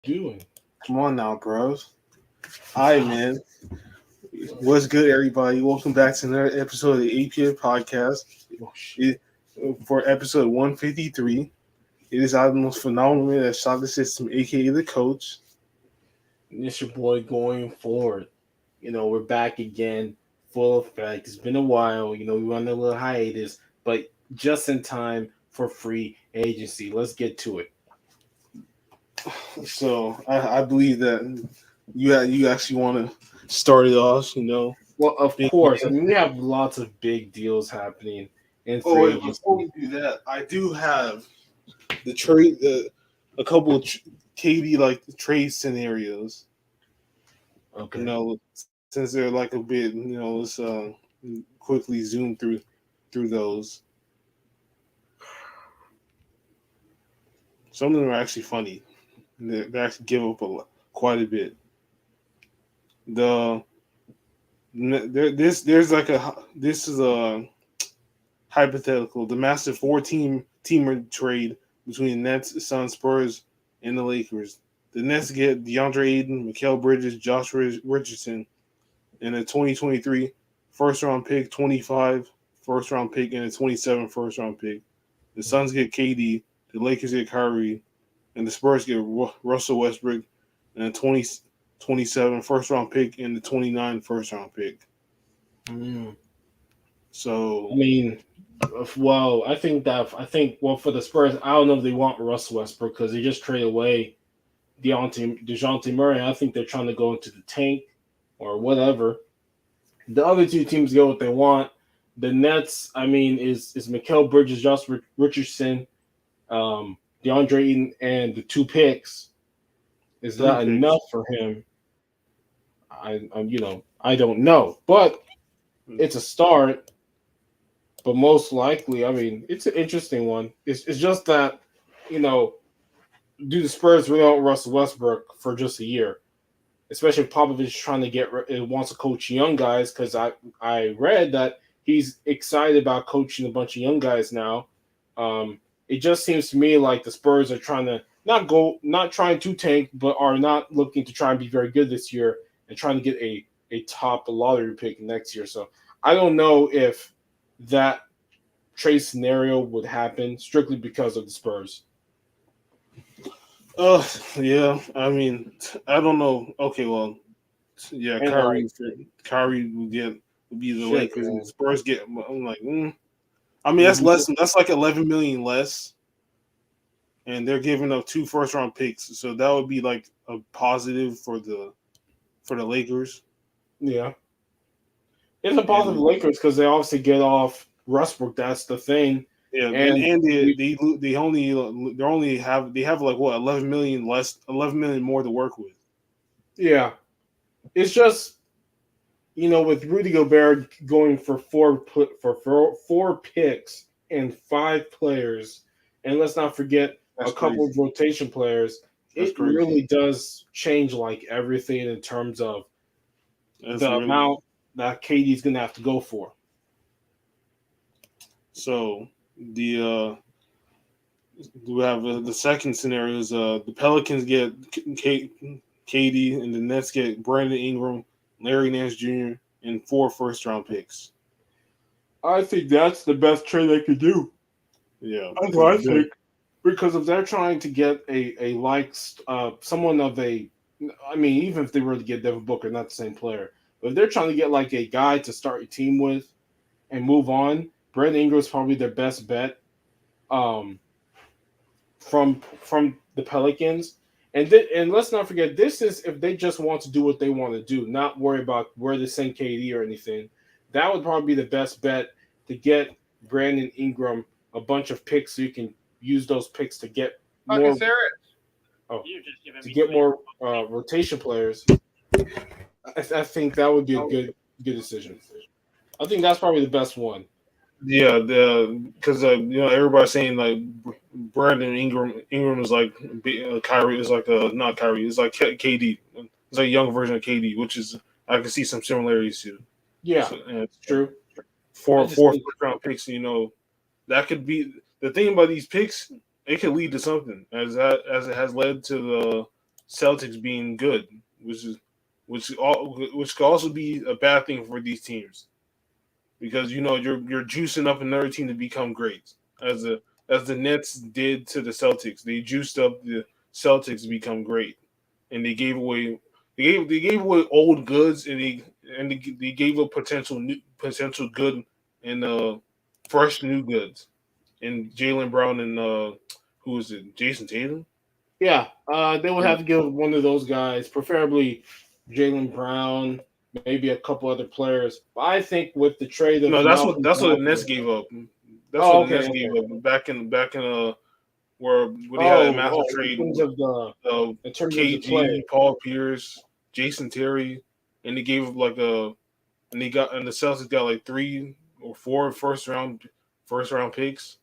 Doing? Come on now, bros. Hi, man. What's good, everybody? Welcome back to another episode of the APF podcast. Oh shit. It, for episode 153, it is our most phenomenal man that shot the system, aka the coach. It's your boy going forward. We're back again, full effect. It's been a while. We went on a little hiatus, but just in time for free agency. Let's get to it. So I believe that you actually want to start it off. Well, of Big course. I man. mean, we have lots of big deals happening in Oh free wait, before agency. we do that, I do have the trade, a couple of KD like trade scenarios. Okay. Since they're like a bit, let's quickly zoom through those. Some of them are actually funny. They actually give up quite a bit. The there's like this is a hypothetical. The massive teamer trade between the Nets, Suns, Spurs, and the Lakers. The Nets get DeAndre Ayton, Mikal Bridges, Josh Richardson, and a 2023 first round pick, 25 first round pick, and a 27 first round pick. The Suns get KD, the Lakers get Kyrie, and the Spurs get Russell Westbrook, and a 27 first round pick and the 29 first round pick. Mm. I So, mean, well for the Spurs, I don't know if they want Russ Westbrook because they just traded away Dejounte Murray. I think they're trying to go into the tank or whatever. The other two teams get what they want. The Nets, I mean, is Mikal Bridges, Josh Richardson, DeAndre Ayton, and the two picks. Is three that picks. enough for him? I don't know, but it's a start. But most likely, I mean, it's an interesting one. It's just that, you know, do the Spurs really want Russell Westbrook for just a year? Especially if Popovich is trying to wants to coach young guys, because I read that he's excited about coaching a bunch of young guys now. It just seems to me like the Spurs are trying to not trying to tank, but are not looking to try and be very good this year and trying to get a top lottery pick next year. So I don't know if that trade scenario would happen strictly because of the Spurs. Yeah. I mean, I don't know. Okay, well, yeah, And like Kyrie would be the shit, Lakers, and the man. Spurs get. I'm like, I mean, that's Mhm. less. That's like 11 million less, and they're giving up two first round picks, so that would be like a positive for the Lakers. Yeah. It's a positive And Lakers because they obviously get off Westbrook. That's the thing. yeah, And and we, they have like what 11 million less, 11 million more to work with. yeah, it's just with Rudy Gobert going for four picks and five players, and let's not forget a That's couple of crazy. rotation players. That's It crazy. really does change like everything in terms of That's the really amount that KD is going to have to go for. so. The we have the second scenario is the Pelicans get KD and the Nets get Brandon Ingram, Larry Nance Jr. and four first round picks. I think that's the best trade they could do. Yeah, That's because what I think. Because if they're trying to get someone of a, I mean, even if they were to get Devin Booker, not the same player, but if they're trying to get like a guy to start your team with and move on, Brandon Ingram is probably their best bet. Um, from the Pelicans. And let's not forget, this is if they just want to do what they want to do, not worry about where they send KD or anything. That would probably be the best bet to get Brandon Ingram a bunch of picks, so you can use those picks to get Fucking more. serious. Oh, You just giving to me get sleep. more rotation players. I think that would be a good decision. I think that's probably the best one. yeah, the because everybody's saying like Brandon Ingram is like Kyrie is like not Kyrie, it's like KD. It's like a young version of KD, which is I can see some similarities to. Yeah, So, and true. I just four think first round picks, that could be the thing about these picks. It could lead to something, as it has led to the Celtics being good, which could also be a bad thing for these teams because you're juicing up another team to become great as the Nets did to the Celtics. They juiced up the Celtics to become great, and they gave away old goods, and they gave up potential good and fresh new goods in Jalen Brown and who is it, Jason Tatum? Yeah, they would have to give one of those guys, preferably Jalen Brown, maybe a couple other players. But I think with the trade of No, that's what Malcolm that's what the Nets Brogdon, gave up. That's what oh, the okay, Nets gave okay. up back in where they had a Oh, massive in trade. terms of the Uh, player. KG, Paul Pierce, Jason Terry, and they gave up and the Celtics got like 3 or 4 first round picks.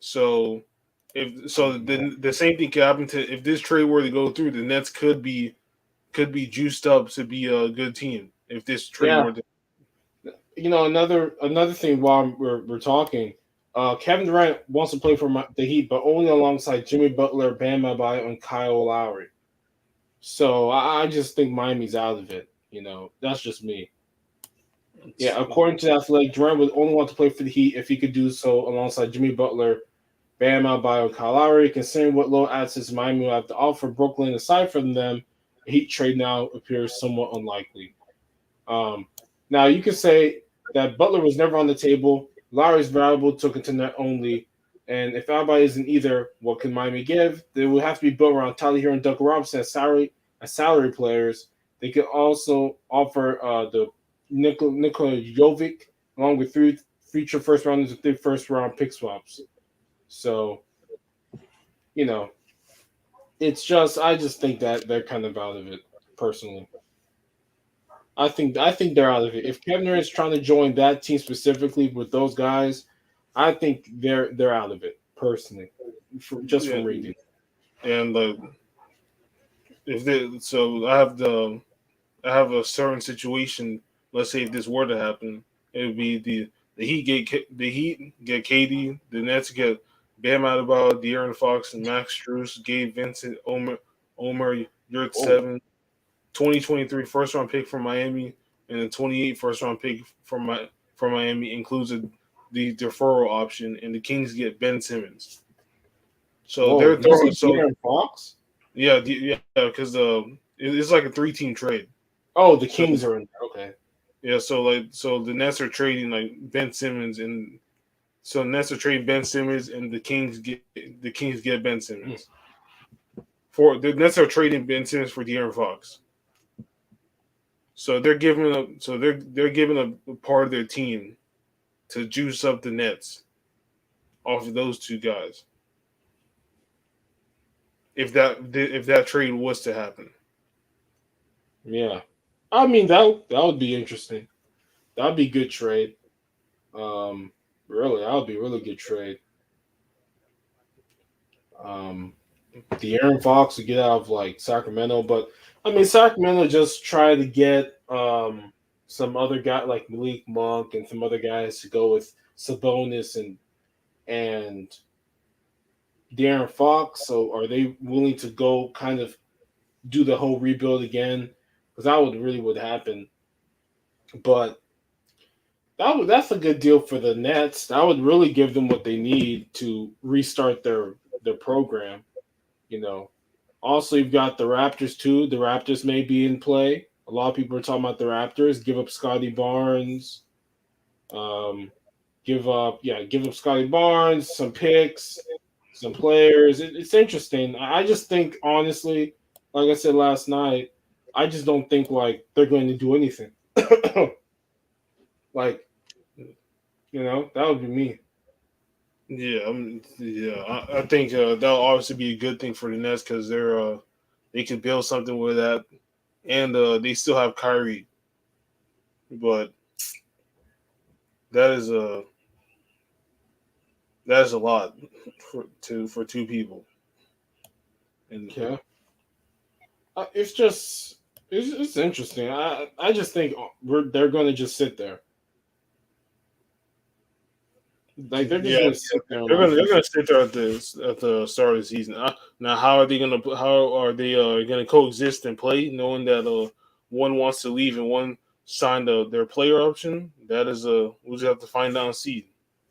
So the same thing could happen to if this trade were to go through, the Nets could be juiced up to be a good team if this trade Yeah, were to. another thing while we're talking, Kevin Durant wants to play for the Heat, but only alongside Jimmy Butler, Bam Adebayo, and Kyle Lowry. So I just think Miami's out of it. That's just me. Yeah, according to the Athletic, Durant would only want to play for the Heat if he could do so alongside Jimmy Butler, Bam Adebayo, Kyle Lowry. Considering what low assets Miami will have to offer Brooklyn aside from them, a Heat trade now appears somewhat unlikely. Um, Now you could say that Butler was never on the table. Lowry's valuable to contender only, and if Alba isn't either, what can Miami give? They would have to be built around Tyler Hero and Doug Robinson as salary players. They could also offer the Nikola Jovic along with 3 future first rounders and 3 first round pick swaps. So you know, I just think that they're kind of out of it personally. I think they're out of it. If Kevner is trying to join that team specifically with those guys, I think they're out of it personally, just Yeah, from reading. and if they so I have a certain situation. Let's say if this were to happen, it would be the Heat get KD, the Nets get Bam Adebayo, De'Aaron Fox, and Max Strus, Gabe Vincent, Omer Oh, Yurtseven, 2023 first round pick from Miami, and the 28 first round pick from Miami includes the deferral option, and the Kings get Ben Simmons. So whoa! they're Did you throwing say so De'Aaron Fox? yeah, because it's like a 3-team trade. Oh, the So Kings are in there. Okay. yeah, so the Nets are trading like Ben Simmons, and so the Nets are trading Ben Simmons, and the Kings get Ben Mm. Simmons. For the Nets are trading Ben Simmons for De'Aaron Fox. So they're giving a part of their team to juice up the Nets off of those two guys. If that trade was to happen, Yeah, I mean that would be interesting. That'd be good trade. Um, Really, that would be a really good trade. Um, the Aaron Fox would get out of like Sacramento, but I mean Sacramento just try to get some other guy like Malik Monk and some other guys to go with Sabonis and De'Aaron Fox. So are they willing to go kind of do the whole rebuild again? Because that would happen. But that's a good deal for the Nets. That would really give them what they need to restart their program. You know, Also, you've got the Raptors too. The Raptors may be in play. A lot of people are talking about the Raptors. Give up Scotty Barnes. Um, give up Scotty Barnes, some picks, some players. It's interesting. I just think honestly, like I said last night, I just don't think like they're going to do anything. Like that would be me. I think that'll obviously be a good thing for the Nets because they can build something with that, and they still have Kyrie, but that is a that is a lot for two people, and Yeah, it's just it's interesting. I just think they're going to just sit there. Like they're just Yeah, gonna sit there and they're like gonna sit there at the start of the season. Now, how are they gonna coexist and play, knowing that one wants to leave and one signed their player option? That is we'll just have to find out and see.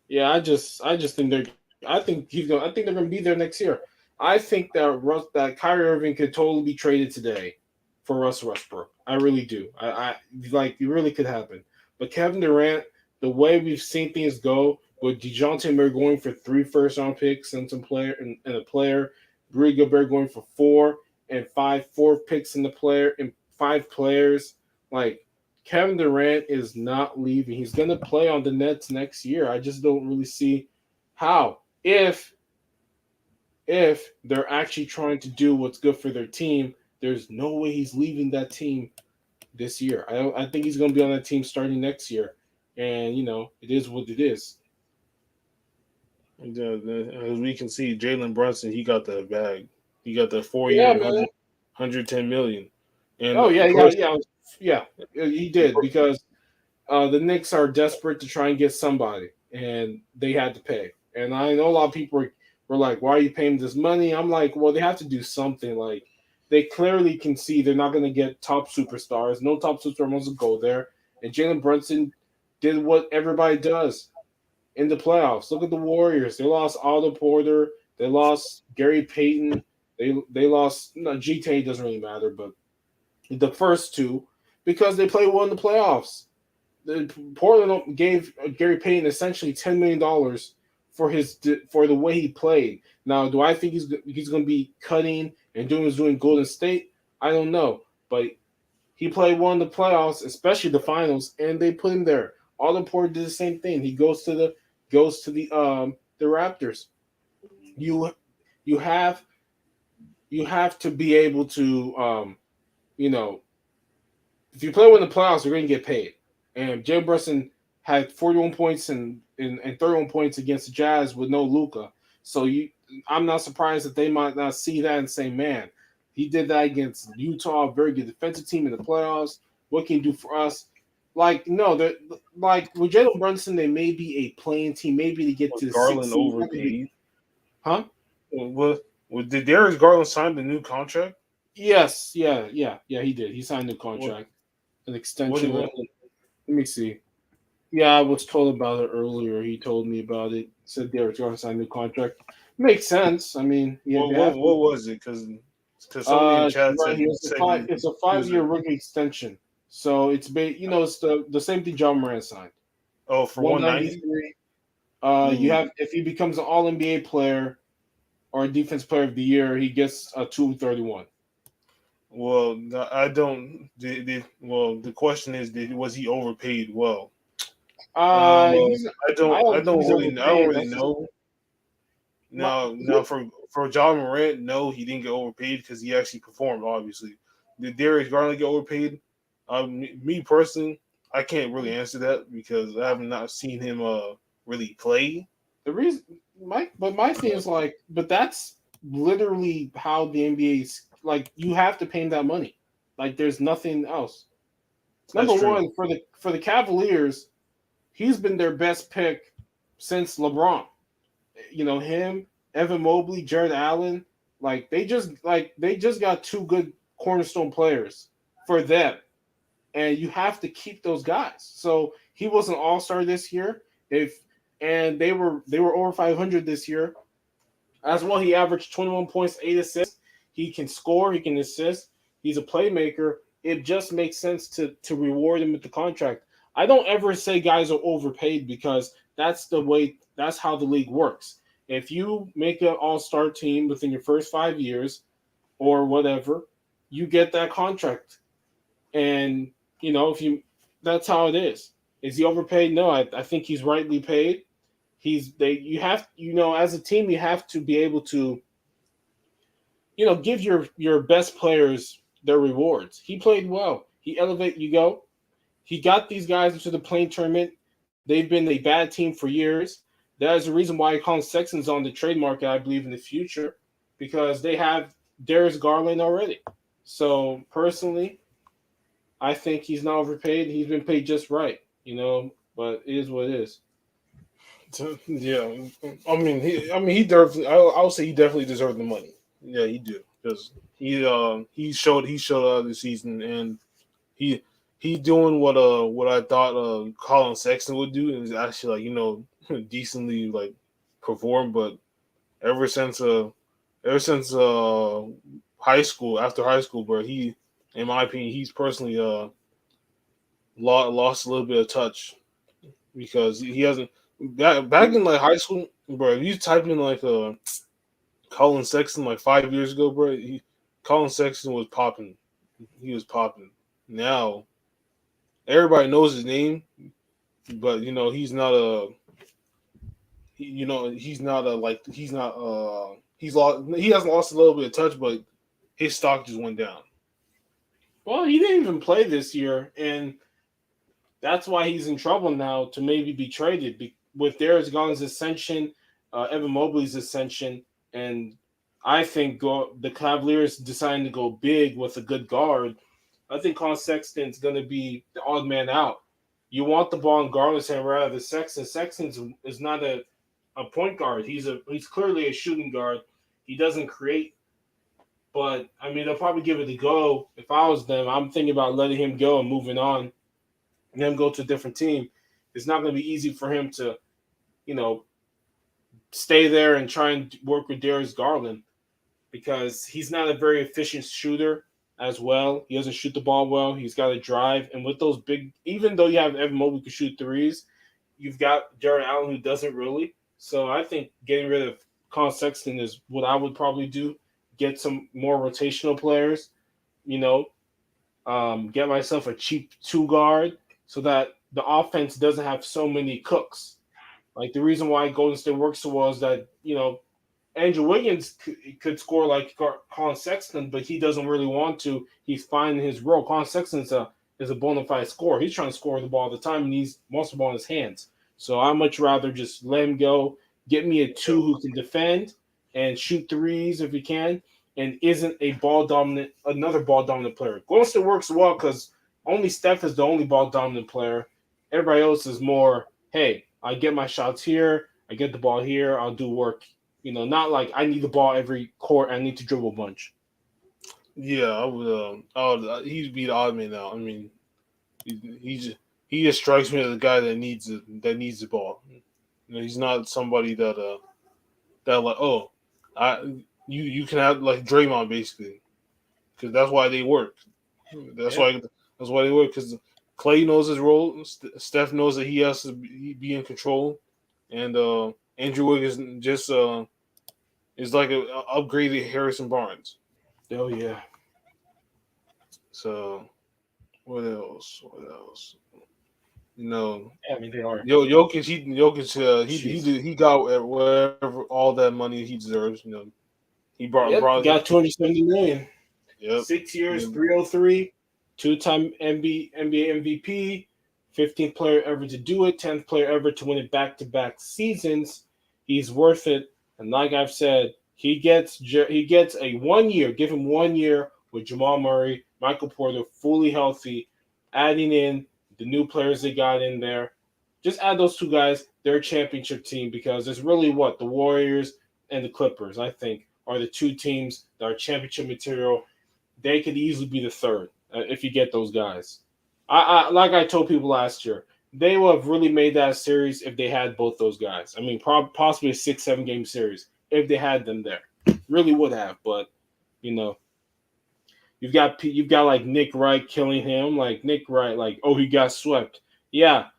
yeah, I just think I think they're gonna be there next year. I think that Kyrie Irving could totally be traded today for Russ Westbrook. I really do. I like it really could happen. But Kevin Durant, the way we've seen things go with DeJounte Murray going for 3 first-round picks and some player and a player, Rudy Gobert going for 4 and 5 fourth picks in the player and 5 players, like Kevin Durant is not leaving. He's going to play on the Nets next year. I just don't really see how. If they're actually trying to do what's good for their team, there's no way he's leaving that team this year. I think he's going to be on that team starting next year. And it is what it is. And, as we can see, Jalen Brunson, he got the bag. He got the four Yeah, year man. 110 million. And Oh yeah, of yeah, course, yeah, yeah. He did because the Knicks are desperate to try and get somebody, and they had to pay. And I know a lot of people were like, "Why are you paying this money?" I'm like, "Well, they have to do something. Like, they clearly can see they're not going to get top superstars. No top superstar wants to go there." And Jalen Brunson did what everybody does in the playoffs. Look at the Warriors. They lost Otto Porter. They lost Gary Payton. They lost. No, GT doesn't really matter, but the first two because they played well in the playoffs. Portland gave Gary Payton essentially $10 million for the way he played. Now, do I think he's going to be cutting and doing what he's doing Golden State? I don't know, but he played well in the playoffs, especially the finals, and they put him there. Alden Porter did the same thing. He goes to the Raptors. You you have you have to be able to you know if you play well in the playoffs, you're going to get paid. And Jalen Brunson had 41 points and 31 points against the Jazz with no Luca. So I'm not surprised that they might not see that and say, "Man, he did that against Utah, a very good defensive team in the playoffs. What can he do for us?" Like no, like with Jalen Brunson, they may be a playing team, maybe to get was to the sixth Garland seed, overpaid? huh? Did Darius Garland sign the new contract? Yes, yeah, yeah, yeah. He did. He signed a What contract, an what extension. what Let me see. Yeah, I was told about it earlier. He told me about it. Said they were going to sign a new contract. Makes sense. I mean, yeah, they have what to. was it? Because somebody in chat Right here, said it's a he was 5 year rookie extension. So it's the same thing John Moran signed. for 190. 193. You Mm. have if he becomes an All NBA player or defense player of the year, he gets a 231. Well, I don't. Well, the question is, was he overpaid? Well, He's I I don't think don't he's really, I don't overpaid. really That's know. my, Now for John Morant, no, he didn't get overpaid because he actually performed. Obviously, did Darius Garland get overpaid? Me personally, I can't really answer that because I have not seen him really play. the reason my thing is like, but that's literally how the NBA is like. You have to pay him that money. Like, there's nothing else. That's Number true. one for the Cavaliers, he's been their best pick since LeBron. Him, Evan Mobley, Jared Allen. They just got two good cornerstone players for them, and you have to keep those guys. So he was an All Star this year. If and they were over 500 this year as well. He averaged 21 points, 8 assists. He can score. He can assist. He's a playmaker. It just makes sense to reward him with the contract. I don't ever say guys are overpaid because that's the way. That's how the league works. If you make an all-star team within your first 5 years or whatever, you get that contract. And if you, that's how it is. Is he overpaid? No, I think he's rightly paid. You have as a team you have to be able to give your best players their rewards. He played well. He elevate you go. He got these guys into the playing tournament. They've been a bad team for years. That is the reason why Colin Sexton's on the trade market, I believe, in the future, because they have Darius Garland already. So personally, I think he's not overpaid. He's been paid just right, but it is what it is. Yeah, he definitely. I would say he definitely deserved the money. Yeah, he do because he showed this season, and he he doing what I thought Colin Sexton would do, and is actually like decently like perform. But ever since uh ever since high school, after high school, bro, in my opinion, he's personally lost a little bit of touch because he hasn't back in like high school, bro. If you type in like Colin Sexton like 5 years ago, bro, Colin Sexton was popping. He was popping. Now everybody knows his name, but he's not a he's not a like he's not he hasn't lost a little bit of touch, but his stock just went down. Well, he didn't even play this year, and that's why he's in trouble now to maybe be traded with Darius Garland's ascension, Evan Mobley's ascension, and I think the Cavaliers deciding to go big with a good guard. I think Colin Sexton's going to be the odd man out. You want the ball in Garland's hand rather than Sexton. Sexton is not a point guard. He's clearly a shooting guard. He doesn't create, but I mean they'll probably give it a go. If I was them, I'm thinking about letting him go and moving on and him go to a different team. It's not going to be easy for him to, you know, stay there and try and work with Darius Garland because he's not a very efficient shooter as well. He doesn't shoot the ball well. He's got to drive. And with those big, even though you have Evan Mobley who can shoot threes, you've got Jarrett Allen who doesn't really. So I think getting rid of Colin Sexton is what I would probably do. Get some more rotational players, you know, get myself a cheap two guard so that the offense doesn't have so many cooks. Like the reason why Golden State works so well is that Andrew Wiggins could score like Colin Sexton, but he doesn't really want to. He's finding his role. Colin Sexton is a bona fide scorer. He's trying to score the ball all the time, and he's most of the ball in his hands. So I much rather just let him go. Get me a two who can defend and shoot threes if he can, and isn't another ball dominant player. Golden State works well because only Steph is the only ball dominant player. Everybody else is more, hey, I get my shots here, I get the ball here, I'll do work. Not like I need the ball every court, I need to dribble a bunch. Yeah, I would. He'd be the odd man out. I mean, he just strikes me as a guy that needs the ball. He's not somebody that like I you can have like Draymond basically because that's why they work. That's why they work because Clay knows his role. Steph knows that he has to be in control, and Andrew Wiggins just is like a upgraded Harrison Barnes. Oh yeah. So what else? What else? Yeah, I mean they are. Jokic, he got whatever all that money he deserves. He got 270 million. Yep. 6 years, 303, two-time NBA MVP, 15th player ever to do it, 10th player ever to win it back-to-back seasons. He's worth it, and like I've said, he gets a 1 year. Give him 1 year with Jamal Murray, Michael Porter fully healthy, adding in the new players they got in there. Just add those two guys. They're a championship team because it's really the Warriors and the Clippers, I think, are the two teams that are championship material. They could easily be the third if you get those guys. I like I told people last year, they would have really made that series if they had both those guys. I mean, possibly a 6-7 game series if they had them there. Really would have, but you know, you've got like Nick Wright killing him, like Nick Wright, like he got swept. Yeah,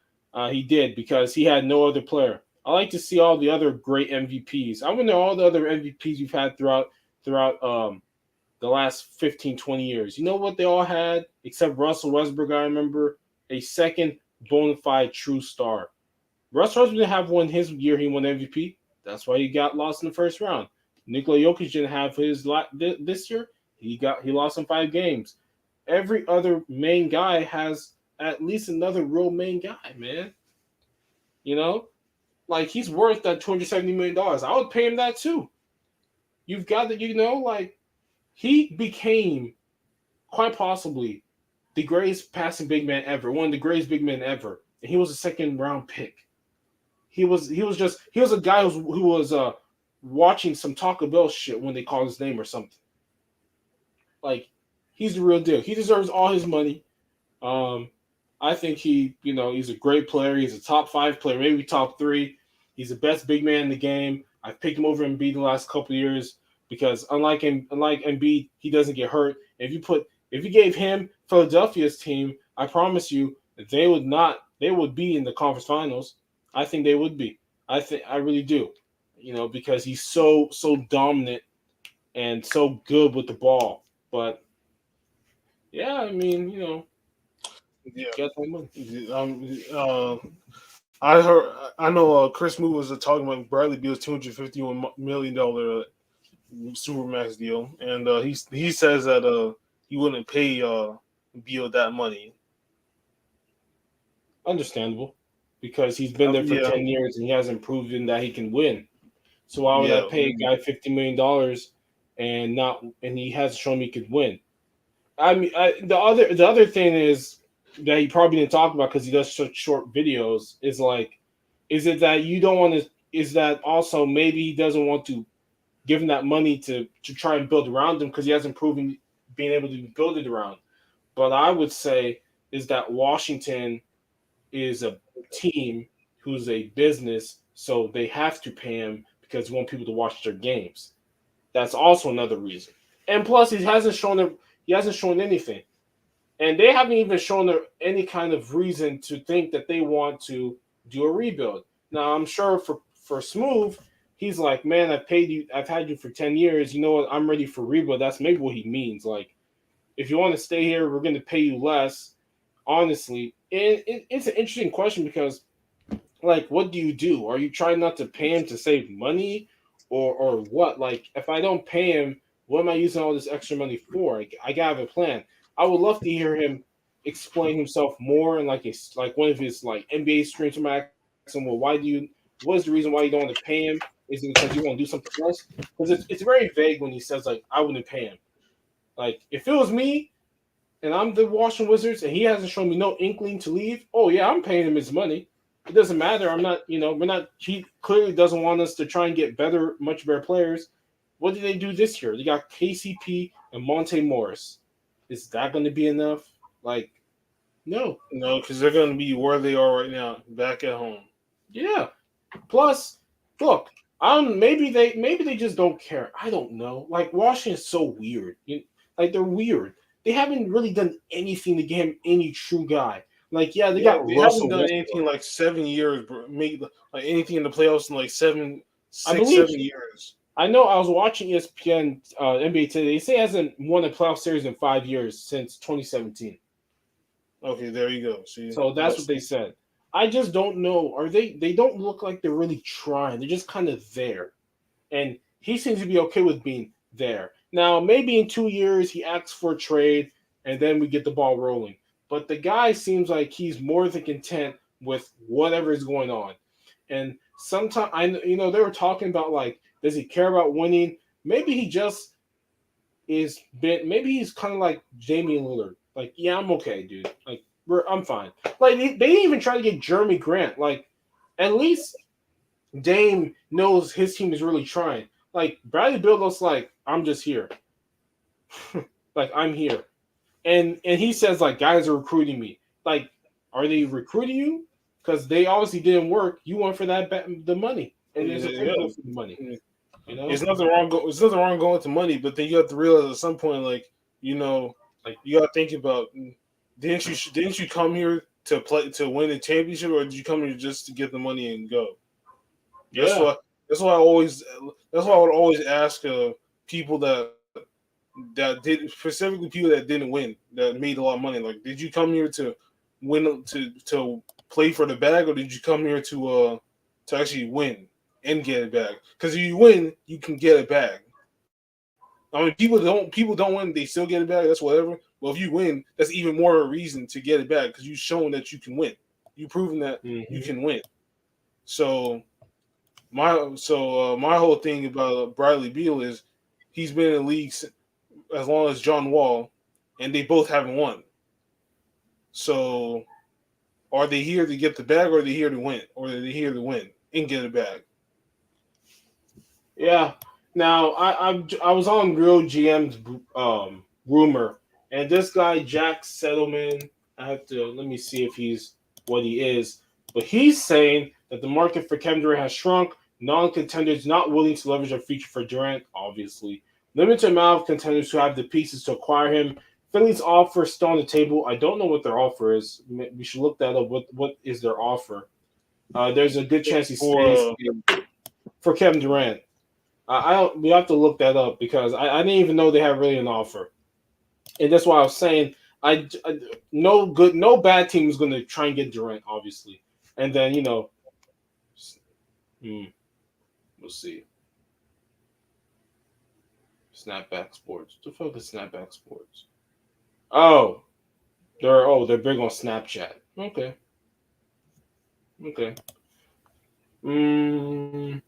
he did because he had no other player. I like to see all the other great MVPs. I want to know all the other MVPs you've had throughout the last 15, 20 years. You know what they all had? Except Russell Westbrook, I remember, a second bona fide true star. Russell Westbrook didn't have one his year he won MVP. That's why he got lost in the first round. Nikola Jokic didn't have his this year. He lost in 5 games. Every other main guy has at least another real main guy, man. Like he's worth that $270 million. I would pay him that too. You've got to, like he became quite possibly the greatest passing big man ever, one of the greatest big men ever, and he was a second round pick. he was a guy who was watching some Taco Bell shit when they called his name or something. Like he's the real deal. He deserves all his money. Um, I think he's a great player. He's a top five player, maybe top three. He's the best big man in the game. I've picked him over Embiid the last couple of years because unlike Embiid, he doesn't get hurt. If you gave him Philadelphia's team, I promise you they would be in the conference finals. I think they would be. I really do. Because he's so dominant and so good with the ball. But yeah, I mean, Yeah. get that money. I know Chris Moore was talking about Bradley Beal's $251 million supermax deal, and he says that he wouldn't pay Beal that money. Understandable, because he's been there for Yeah, 10 years and he hasn't proven that he can win. So why would I yeah, pay a guy $50 million and he hasn't shown me he could win? I mean, the other thing is that he probably didn't talk about because he does such short videos is like, is it that you don't want to? Is that also maybe he doesn't want to give him that money to try and build around him because he hasn't proven being able to build it around? But I would say is that Washington is a team who's a business, so they have to pay him because they want people to watch their games. That's also another reason. And plus, he hasn't shown anything, and they haven't even shown any kind of reason to think that they want to do a rebuild. Now, I'm sure for Smooth, he's like, man, I've had you for 10 years. You know what? I'm ready for rebuild. That's maybe what he means. Like, if you want to stay here, we're going to pay you less. Honestly, it's an interesting question because, like, what do you do? Are you trying not to pay him to save money, or what? Like, if I don't pay him, what am I using all this extra money for? I gotta have a plan. I would love to hear him explain himself more and like one of his like NBA streams. I'm asking, well, what is the reason why you don't want to pay him? Is it because you want to do something else? Because it's very vague when he says like I wouldn't pay him. Like if it was me, and I'm the Washington Wizards, and he hasn't shown me no inkling to leave, oh yeah, I'm paying him his money. It doesn't matter. I'm not, we're not. He clearly doesn't want us to try and get much better players. What did they do this year? They got KCP and Monte Morris. Is that going to be enough? Like, no. no, because they're going to be where they are right now, back at home. Yeah. Plus, look, maybe they just don't care. I don't know. Like Washington's so weird. Like they're weird. They haven't really done anything to get him any true guy. Like yeah, they Yeah, got they haven't Russell done anything Westbrook. in like 7 years, bro. Made like anything in the playoffs in like I six, believe 7 years. I know. I was watching ESPN NBA today. They say he hasn't won a playoff series in 5 years since 2017. Okay, there you go. See, So that's what that's they said. I just don't know. Are they? They don't look like they're really trying. They're just kind of there. And he seems to be okay with being there. Now, maybe in 2 years he asks for a trade, and then we get the ball rolling. But the guy seems like he's more than content with whatever is going on. And sometimes they were talking about like, does he care about winning? Maybe he just maybe he's kind of like Damian Lillard. Like, yeah, I'm okay, dude. Like, I'm fine. Like, they didn't even try to get Jeremy Grant. Like, at least Dame knows his team is really trying. Like Bradley Beal looks like I'm just here, like I'm here, and he says like guys are recruiting me. Like, are they recruiting you? Because they obviously didn't work. You went for the money, and there's okay to go yeah. for the money. You It's know, nothing wrong. It's nothing wrong going to money, but then you have to realize at some point, like you know, like you got to think about didn't you come here to play to win a championship, or did you come here just to get the money and go? That's yeah, why. That's why I always. That's why I would always ask people that did specifically people that didn't win that made a lot of money. Like, did you come here to win to play for the bag, or did you come here to actually win and get it back? Because if you win, you can get it back. I mean, people don't win, they still get it back. That's whatever. Well, if you win, that's even more of a reason to get it back because you've shown that you can win. You've proven that you hmm can win. So my whole thing about Bradley Beal is he's been in the league as long as John Wall, and they both haven't won. So are they here to get the bag, or are they here to win, or are they here to win? and get it back. Yeah. Now I was on Real GM's rumor, and this guy Jack Settleman. I have to let me see if he's what he is, but he's saying that the market for Kevin Durant has shrunk. Non-contenders not willing to leverage a feature for Durant, obviously. Limited amount of contenders who have the pieces to acquire him. Philly's offer is still on the table. I don't know what their offer is. We should look that up. What is their offer? There's a good chance he For stays for Kevin Durant. I don't. We have to look that up because I didn't even know they had really an offer, and that's why I was saying no bad team is going to try and get Durant, obviously, and then hmm, we'll see. Snapback Sports. What the fuck is Snapback Sports? Oh, they're big on Snapchat. Okay, okay. Mm,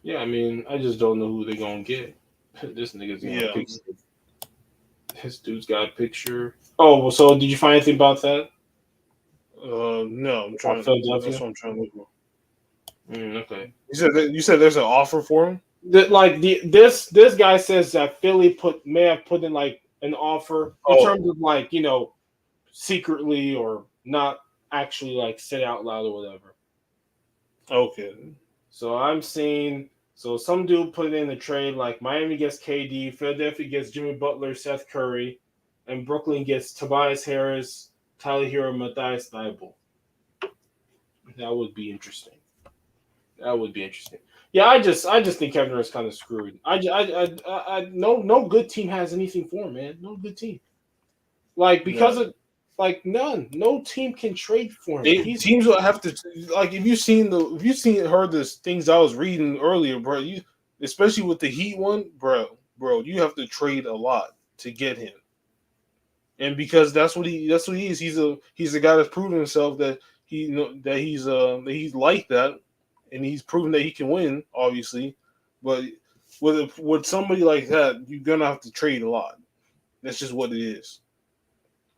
yeah, I mean, I just don't know who they're gonna get. This nigga's got a yeah, picture. This dude's got a picture. Oh, well, so did you find anything about that? no, I'm About trying. That's Philadelphia? what I'm trying to look for. Okay. You said there's an offer for him. This guy says that Philly may have put in like an offer in Oh, terms of like secretly or not actually like said out loud or whatever. okay. So I'm seeing some dude put in a trade like Miami gets KD, Philadelphia gets Jimmy Butler, Seth Curry, and Brooklyn gets Tobias Harris, Tyler Hero, Matthias Thybulle. That would be interesting. That would be interesting. Yeah, I just think Kevin Durant's kind of screwed. No good team has anything for him, man. No good team. Like because No, of like none. No team can trade for him. He's teams will have to like if you seen heard the things I was reading earlier, bro. You especially with the Heat one, bro. You have to trade a lot to get him, and because that's what he is. He's a guy that's proven himself that that he's like that, and he's proven that he can win, obviously. But with somebody like that, you're gonna have to trade a lot. That's just what it is.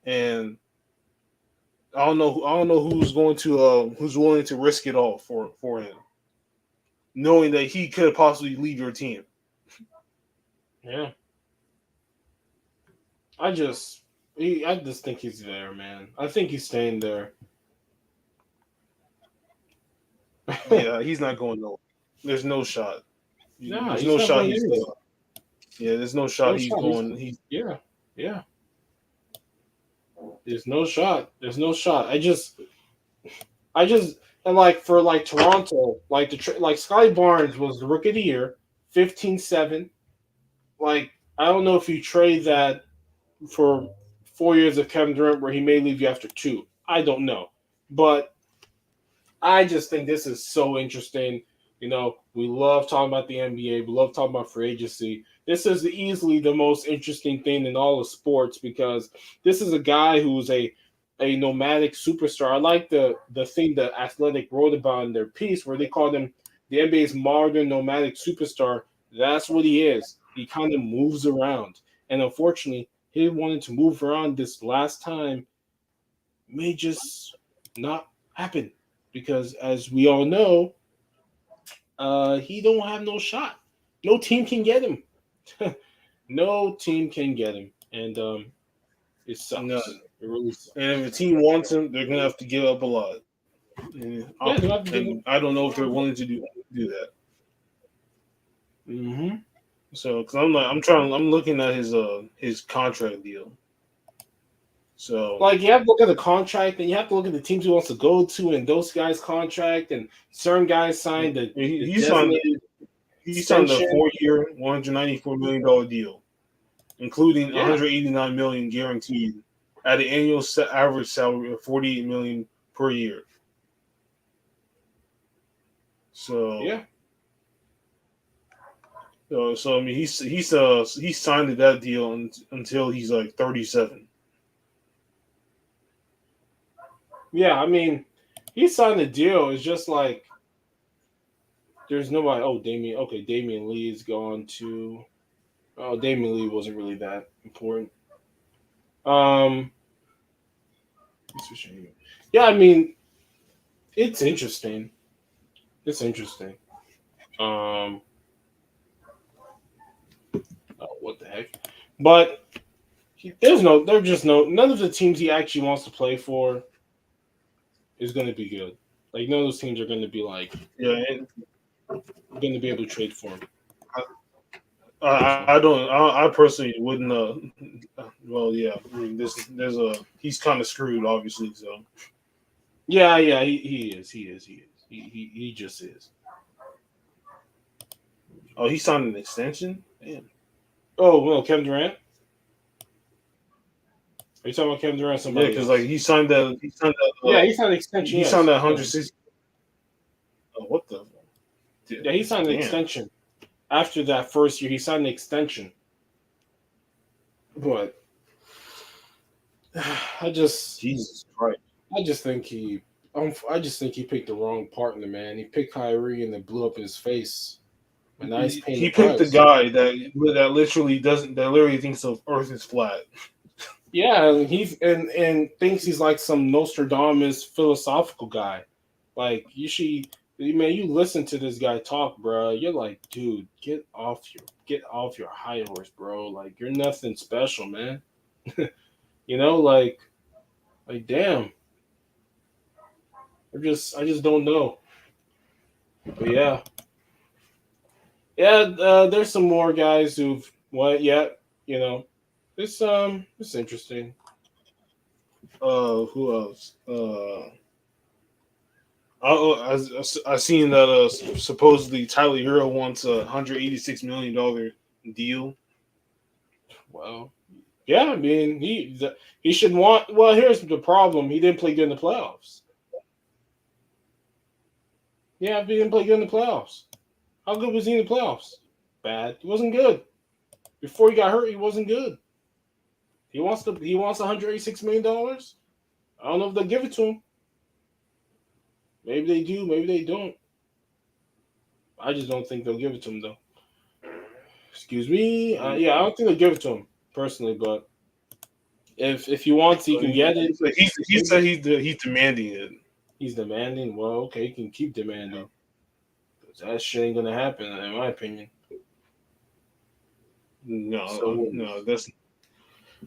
And I don't know who's willing to risk it all for him, knowing that he could possibly leave your team. yeah. I just think he's there, man. I think he's staying there. Yeah, he's not going nowhere. There's no shot. No, There's he's no not shot going he's anywhere. staying. Yeah, there's no shot No he's shot. going. He's Yeah, yeah. There's no shot. There's no shot. I just and like for like Toronto, like like Scotty Barnes was the rookie of the year, 15-7. Like I don't know if you trade that for 4 years of Kevin Durant where he may leave you after two. I don't know. But I just think this is so interesting. We love talking about the NBA. We love talking about free agency. This is easily the most interesting thing in all of sports because this is a guy who's a nomadic superstar. I like the thing that Athletic wrote about in their piece where they called him the NBA's modern nomadic superstar. That's what he is. He kind of moves around. And unfortunately, he wanted to move around this last time may just not happen because as we all know, he don't have no shot. No team can get him. No team can get him, and it sucks. none. It really And sucks. if a team wants him, they're gonna have to give up a lot. Yeah, they have to give And him. I don't know if they're willing to do that. Mm-hmm. So, because I'm looking at his contract deal. So Like you have to look at the contract, and you have to look at the teams he wants to go to, and those guys' contract, and certain guys signed the he signed designated he signed a extension. 4-year, $194 million deal, including Yeah, 189 million guaranteed at an annual average salary of 48 million per year. So, yeah, I mean, he signed that deal until he's like 37. yeah. I mean, he signed a deal. It's just like there's nobody. Oh, Damian. Okay, Damian Lee is gone too. Oh, Damian Lee wasn't really that important. Um, Yeah, I mean, it's interesting. It's interesting. Um, what the heck? But there's just none of the teams he actually wants to play for is going to be good. Like none of those teams are going to be like Yeah, going to be able to trade for him. I So don't. I personally wouldn't. Well, yeah. I mean, there's a. He's kind of screwed, obviously. So. yeah, he just is. Oh, he signed an extension. Damn. Oh well, Kevin Durant. Are you talking about Kevin Durant? Or Yeah, somebody because like else? he signed that. He signed that. Yeah, he signed an extension. He signed Yes, that yeah, 160. Oh, what the? yeah, he signed an Damn. extension. After that first year, he signed an extension. But I just, Jesus Christ. I just think he, I just think he picked the wrong partner, man. He picked Kyrie and it blew up in his face. And now he's paying the He picked the price. guy that literally doesn't. That literally thinks the Earth is flat. Yeah, and and thinks he's like some Nostradamus philosophical guy. Like you should, man, you listen to this guy talk, bro. You're like, dude, get off your high horse, bro. Like you're nothing special, man. You know, like damn. I just don't know. But yeah, yeah. There's some more guys who've what? Yeah, you know, it's interesting. Who else? I seen that supposedly Tyler Hero wants $186 million deal. Well, yeah, I mean, he should want. Well, here's the problem: he didn't play good in the playoffs. Yeah, he didn't play good in the playoffs. How good was he in the playoffs? Bad. He wasn't good. Before he got hurt, he wasn't good. He wants $186 million. I don't know if they'll give it to him. Maybe they do. Maybe they don't. I just don't think they'll give it to him though. Excuse me. Yeah, I don't think they'll give it to him personally. But if he wants, he can get it. He said he's demanding it. He's demanding. Well, okay, he can keep demanding. That shit ain't gonna happen, in my opinion. No, So no, that's.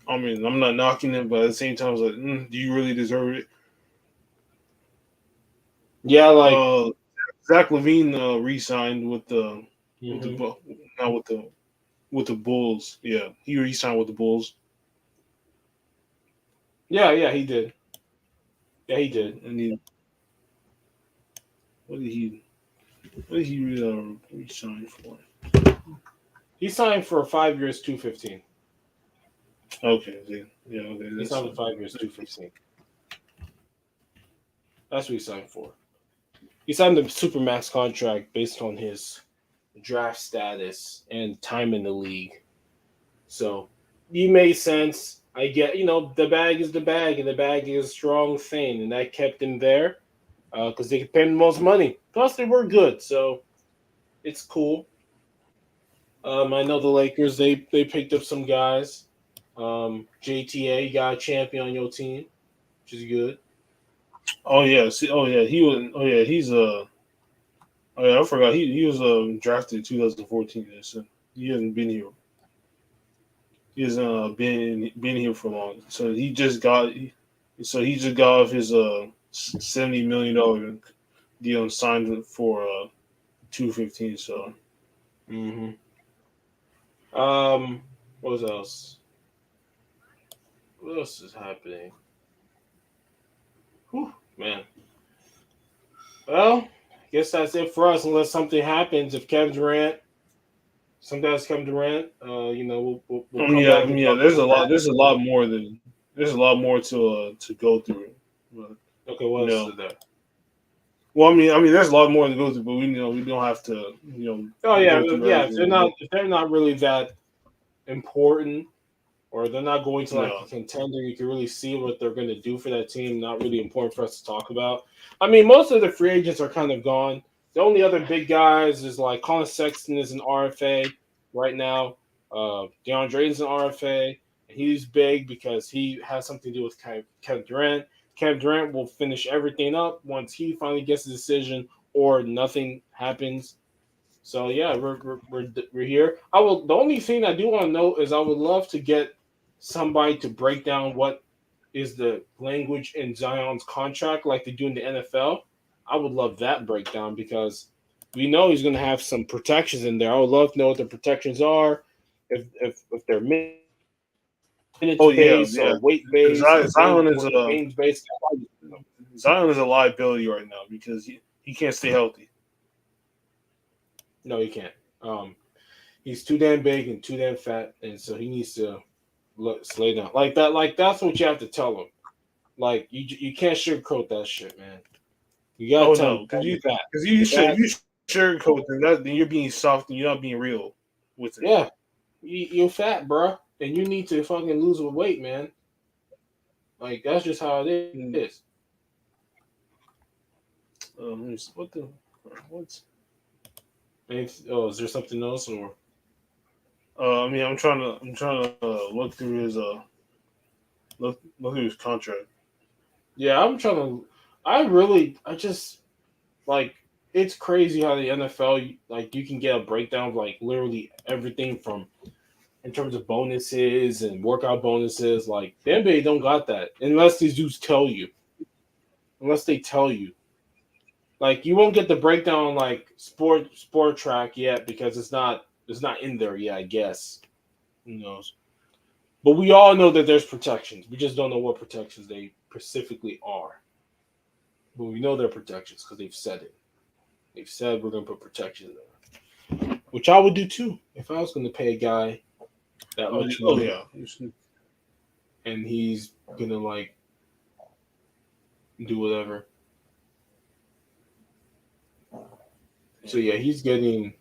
I mean, I'm not knocking it, but at the same time, I was like, do you really deserve it? yeah, like Zach Levine re-signed with the mhm. not with the Bulls. Yeah, he re-signed with the Bulls, Yeah, he did. Yeah, he did. and he what did he what did he re-sign for? He signed for 5 years, 215. Okay, yeah, okay, He signed for 5 years, 215. That's what he signed for. He signed the supermax contract based on his draft status and time in the league. So he made sense. I get, the bag is the bag, and the bag is a strong thing, and that kept him there because they could pay him the most money. Plus, they were good, so it's cool. I know the Lakers. They picked up some guys. JTA got a champion on your team, which is good. Oh yeah, oh yeah, he was. Oh yeah, he's Oh yeah, I forgot he was drafted in 2014. So he hasn't been here. He hasn't been here for long. So he just got off his $70 million deal and signed for 215. So Mm-hmm. What else? What else is happening? Whew, man. Well, I guess that's it for us. Unless something happens, if Kevin Durant, sometimes Kevin Durant, we'll come back and yeah, talk about that. there's a lot more to go through. But, Okay, what you else know, is there? well, I mean, there's a lot more to go through, but we don't have to Oh yeah, go through yeah. everything. If they're not really that important, or they're not going to like a No, contender, you can really see what they're going to do for that team. Not really important for us to talk about. I mean, most of the free agents are kind of gone. The only other big guys is like Colin Sexton is an RFA right now. DeAndre is an RFA. And he's big because he has something to do with Kevin Durant. Kevin Durant will finish everything up once he finally gets a decision or nothing happens. So yeah, we're here. I will. The only thing I do want to know is I would love to get somebody to break down what is the language in Zion's contract, like they do in the NFL. I would love that breakdown because we know he's going to have some protections in there. I would love to know what the protections are, if they're minutes based or weight Oh based, yeah, or yeah. games Zion is based. Zion is a liability right now because he can't stay healthy. No, he can't. Um, he's too damn big and too damn fat, and so he needs to slow down like that. Like that's what you have to tell him. Like you can't sugarcoat that shit, man. You gotta Oh tell him no, because you're fat. you You're should fat. you sugarcoat then then you're being soft and you're not being real with it. Yeah, you're fat, bro, and you need to fucking lose the weight, man. Like that's just how it is. Mm, let me see, what the what's Oh, is there something else or? I mean I'm trying to look through his contract. Yeah, I'm trying to. I just like it's crazy how the NFL like you can get a breakdown of like literally everything from in terms of bonuses and workout bonuses. Like the NBA don't got that unless these dudes tell you. Unless they tell you, like you won't get the breakdown on, like sport track yet because it's not in there yet. I guess who knows. But we all know that there's protections. We just don't know what protections they specifically are. But we know they're protections because they've said it. They've said we're gonna put protections there, which I would do too if I was gonna pay a guy that much Oh money yeah. and he's gonna like do whatever. So yeah, he's getting.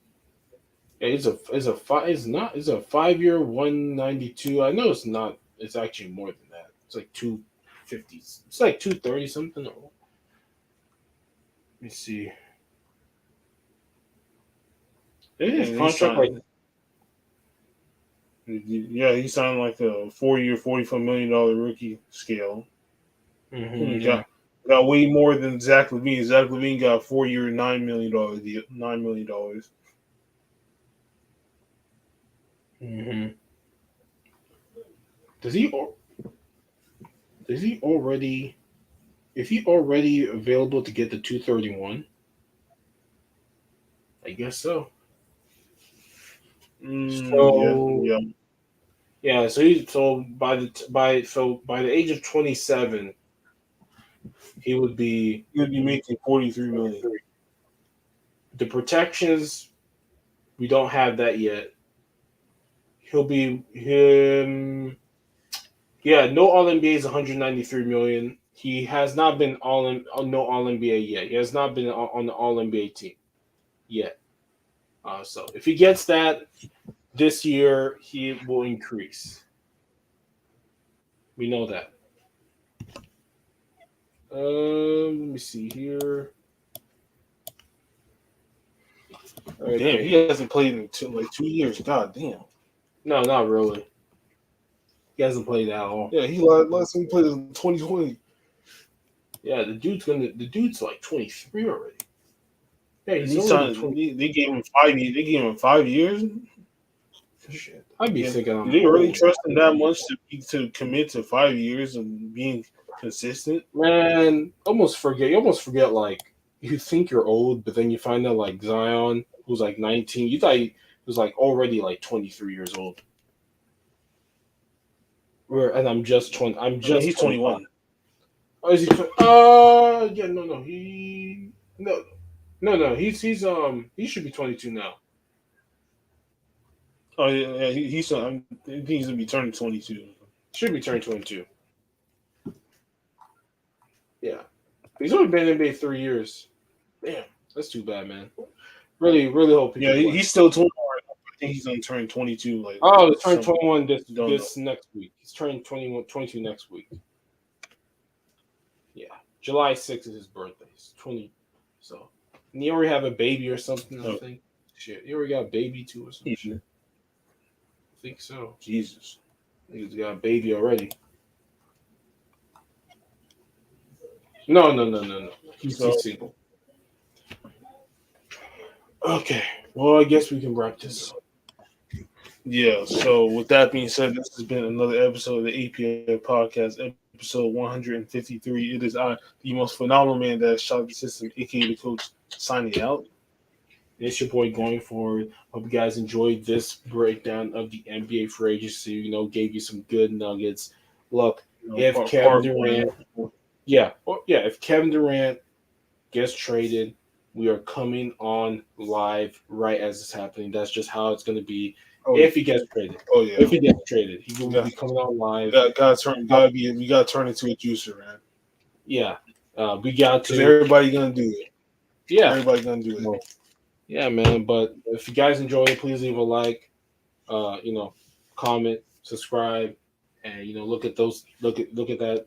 Yeah, it's a 5 year 192. I know it's not. It's actually more than that. It's like 250s. It's like 230 something. Let me see. Isn't his And he contract like? signed he signed like a 4 year $44 million rookie scale. He Yeah. got way more than Zach Levine. Zach Levine got a 4 year $9 million deal, $9 million. hmm Does he? Does he already? Is he already available to get the 231? I guess so. Yeah, So yeah. yeah, so he's so by the age of 27, he would be He'll be making 43 million. the protections. We don't have that yet. He'll be him. Yeah, no All NBA is 193 million. He has not been no All NBA yet. He has not been on the All NBA team yet. So if he gets that this year, he will increase. We know that. Let me see here. Damn, he Okay, hasn't played in 2 years. God damn. no, not really. He hasn't played at all. Yeah, he last time he played in 2020. Yeah, the dude's like 23 already. Yeah, And he's he already signed. 20. They gave him 5 years. They gave him 5 years. Shit, I'd be Yeah, thinking do I'm they really old. trust him that much to commit to 5 years and being consistent? Man, almost forget. You almost forget. Like you think you're old, but then you find out like Zion, who's like 19. You thought he was like already like 23 years old. And I'm just 20. I'm I mean, just he's 25. 21. Oh, is he? Yeah. No, no. No. He should be 22 now. Oh yeah, I think he's gonna be turning 22. Should be turning 22. Yeah, he's only been in NBA 3 years. Damn, that's too bad, man. Really, really hope he Yeah, can play. he's still 21. I think he's gonna turn 22. Like Oh, he's turning some 21 this don't know. this next week. He's turning 21, 22 next week. Yeah, July 6th is his birthday. He's 20. So, and he already have a baby or something. I Oh, think. Shit, he already got a baby too or some shit. I think so. Jesus. He's got a baby already. No. He's So single. Okay. Well, I guess we can wrap this up. yeah. So with that being said, this has been another episode of the APF podcast, episode 153. It is I, the most phenomenal man that shot the system, aka the coach, signing out. It's your boy going forward. Hope you guys enjoyed this breakdown of the NBA free agency. Gave you some good nuggets. Look, if Kevin Part one. Durant, if Kevin Durant gets traded, we are coming on live right as it's happening. That's just how it's going to be. Oh yeah. If he gets traded, Oh yeah. if he gets traded, he We will got, be coming on we live. got gotta turn gotta be we gotta turn into a juicer, man. Yeah, we got Because to. everybody gonna do it. Yeah, Everybody gonna do it. well, yeah, man. But if you guys enjoyed it, please leave a like. Comment, subscribe, and look at those. Look at that.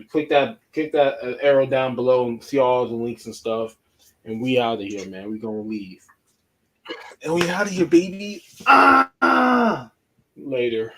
Click that arrow down below and see all the links and stuff. And we out of here, man. We gonna leave And we out of here, baby. Ah! later.